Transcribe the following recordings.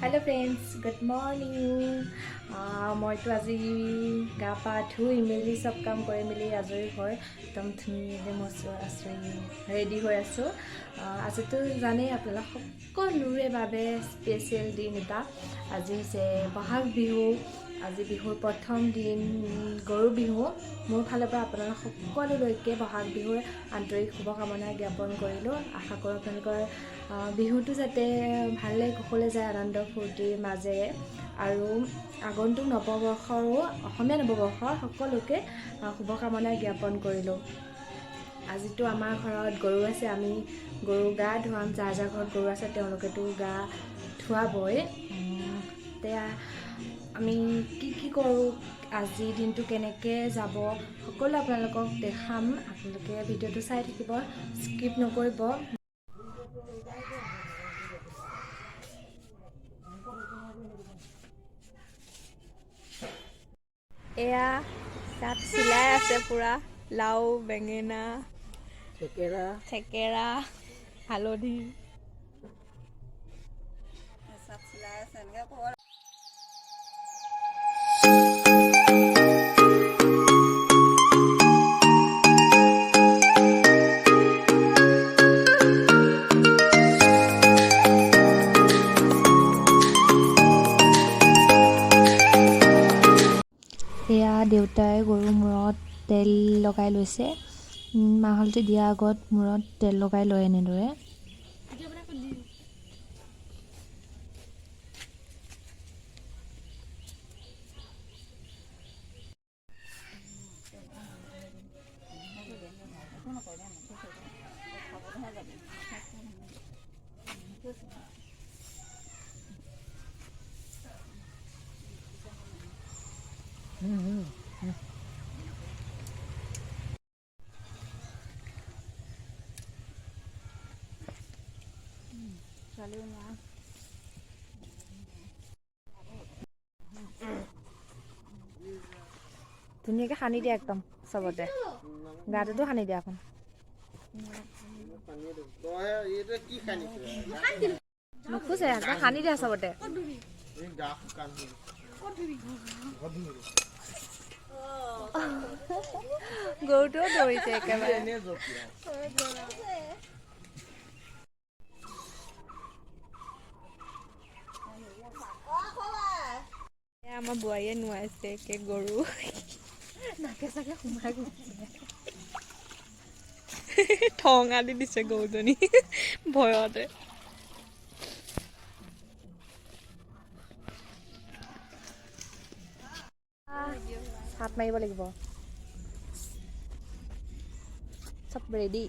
hello friends good morning मैं तो आज गा पा धुई मेली सब काम कर मेली आजरी है एकदम धुनीयाके मसू आसो रेडी हो आसो आज तो जाने अपना सकलोरे बारे स्पेशल दिन एटा आज से बहाग बिहु आज बिहुर प्रथम दिन गरु बिहु मोर फाলৰ পৰা আপোনালোক সকলোলৈকে বহাগ বিহুৰ আন্তৰিক শুভকামনা জ্ঞাপন কৰিলোঁ আশা কৰোঁ আপোনালোকৰ বিহুটো যাতে ভালে কুশলে যায় আনন্দ ফূৰ্তিৰ মাজেৰে আৰু আগন্তুক নৱবৰ্ষৰো অসমীয়া নৱবৰ্ষৰ সকলোকে শুভকামনা জ্ঞাপন কৰিলোঁ আজিতো আমাৰ ঘৰত গৰু আছে আমি গৰু গা ধুৱাম যাৰ যাৰ ঘৰত গৰু আছে তেওঁলোকেতো গা ধুৱাবই তেতিয়া আমি কি কৰোঁ আজি দিনটো কেনেকৈ যাব সকলো আপোনালোকক দেখাম আপোনালোকে ভিডিঅ'টো চাই থাকিব স্কিপ নকৰিব এয়া তাত চিলাই আছে পুৰা লাও বেঙেনা থেকেৰা হালধি চব চিলাই আছে এনেকৈ এয়া দেউতাই গৰু মূৰত তেল লগাই লৈছে মাহ হালধি দিয়া আগত মূৰত তেল লগাই লয় এনেদৰে ধুনীয়াকৈ সানি দিয়া একদম চবতে গাটোতো সানি দিয়া এখন নোখোজে সানি দিয়া চবতে গৰুটোও দৌৰিছে একেবাৰে আমাৰ বোৱাৰীয়ে নোৱাইছে একে গৰু নাকে চাকে সোমাই গৈছে ঠঙা দি দিছে গৰুজনী ভয়তে হাত মাৰিব লাগিব চব ৰেডি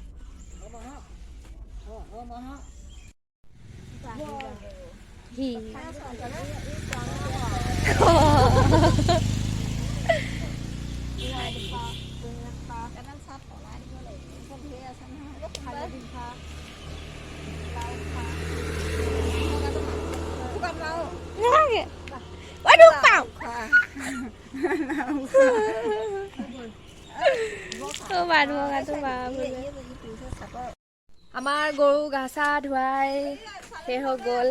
আমাৰ গৰু গা চা ধুৱাই শেষ হৈ গ'ল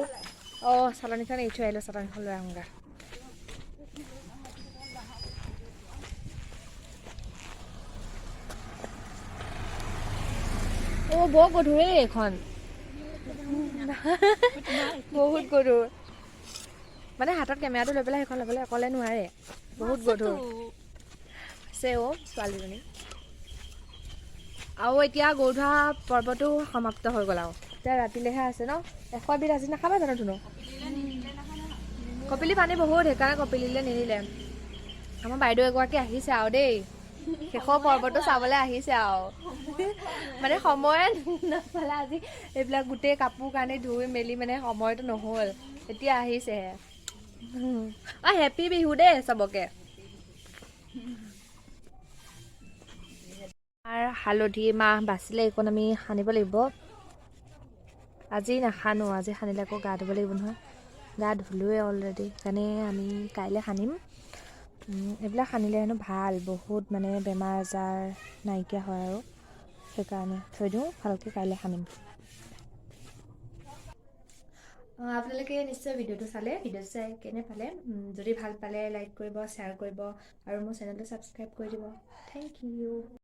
চালনীখন এৰি থৈ আহিলোঁ চালনীখন লৈ আহোঁগা বৰ গধুৰ এইখন বহুত গধুৰ মানে হাতত কেমেৰাটো লৈ পেলাই সেইখন ল'বলৈ অকলে নোৱাৰে বহুত গধুৰ আছে ছোৱালীজনী আৰু এতিয়া গৰু ধোৱা পৰ্বটো সমাপ্ত হৈ গ'ল আৰু এতিয়া ৰাতিলৈহে আছে ন 100 বিধ আজি নাখাবা জানো ধুনু কপিলি পানী বহুত সেইকাৰণে কপিলিলৈ নিনিলে আমাৰ বাইদেউ এগৰাকী আহিছে আৰু দেই শেষৰ পৰ্বটো চাবলৈ আহিছে আৰু মানে সময় নাপালে আজি এইবিলাক গোটেই কাপোৰ কানি ধুই মেলি মানে সময়টো নহ'ল এতিয়া আহিছেহে হেপী বিহু দেই চবকে আৰু হালধি মাহ বাচিলে এইকণ আমি সানিব লাগিব আজি নাসানো আজি সানিলে আকৌ গা ধুব লাগিব নহয় গা ধুলোৱে অলৰেডি সেইকাৰণে আমি কাইলৈ সানিম এইবিলাক সানিলে হেনো ভাল বহুত মানে বেমাৰ আজাৰ নাইকিয়া হয় আৰু সেইকাৰণে থৈ দিওঁ ভালকৈ কাইলৈ সানিম আপোনালোকে নিশ্চয় ভিডিঅ'টো চাই কেনে পালে যদি ভাল পালে লাইক কৰিব শ্বেয়াৰ কৰিব আৰু মোৰ চেনেলটো ছাবস্ক্ৰাইব কৰি দিব থেংক ইউ